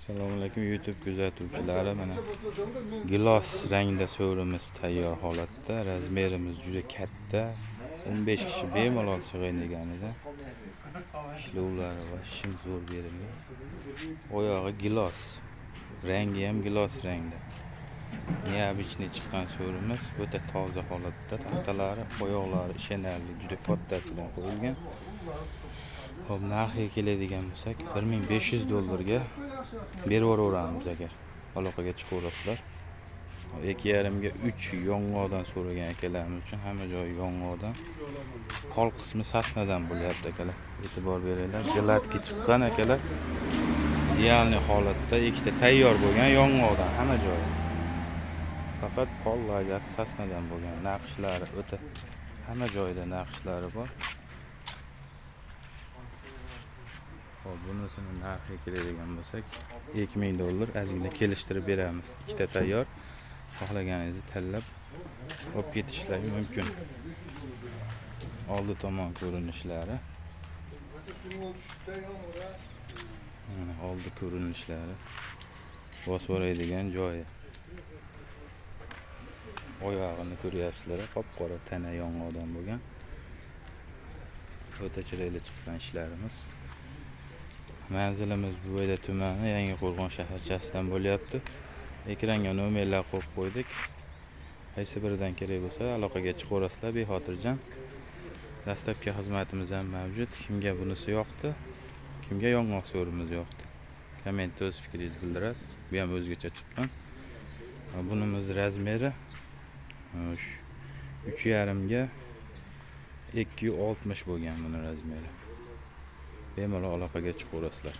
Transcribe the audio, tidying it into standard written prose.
Assalomu alaykum YouTube kuzatuvchilari. Mana gilos rangda so'rimiz tayyor holatda. Razmerimiz juda katta. 15 kishi bemalol sig'inganida. Ishlovlari va shim zo'r berilgan. Oyog'i gilos. Rangi ham gilos rangda. Neobычный chiqqan so'rimiz o'ta toza holatda. Taxtalari, oyoqlari ishonarli, juda kattasidan qo'yilgan. Hop, narxiga keladigan bo'lsak, $1500 ga berib yuboramiz agar aloqaga chiqaverasizlar. 2,5 ga 3 yong'oqdan so'ragan akalarimiz uchun hamma joyi yong'oqdan. Qol qismi sasnadan bo'lyapti akalar. E'tibor beringlar. Jilatki chiqqan akalar. Idealniy holatda ikkita tayyor bo'lgan yong'oqdan hamma joyi. Faqat qol lagasi sasnadan bo'lgan. Naqshlari o'ta hamma joyida naqshlari bor. Hop, bunisini narxiga keladigan bo'lsak, $2000 ozgina kelishtirib beramiz. Ikkita tayyor. Xohlaganingizni tanlab olib ketishlari mumkin. Oldi tomon ko'rinishlari. Mana oldi ko'rinishlari. Bosvoradigan joyi. Oyog'ini ko'ryapsizlar, qop-qora tana yong'oqdan bo'lgan. O'ta chiroyli chiqqan ishlarimiz. Manzilimiz Buvayda tumani, Yangiqo'rg'on shaharchasidan bo'lyapti. Ekranga nomerlar qo'yib qo'ydik. Qaysi biridan kerak bo'lsa aloqaga chiqaverasizlar bexotirjam. Dastlabki xizmatimiz ham mavjud. Kimga bunisi yoqdi, kimga yong'oq so'rimiz yoqdi. Kommentda o'z fikringizni bildirasiz. Bu ham o'zgacha chiqqan. Bunimiz razmeri 3,5 ga 260 bo'lgan buni razmeri. Bemalol aloqaga chiqaverasizlar.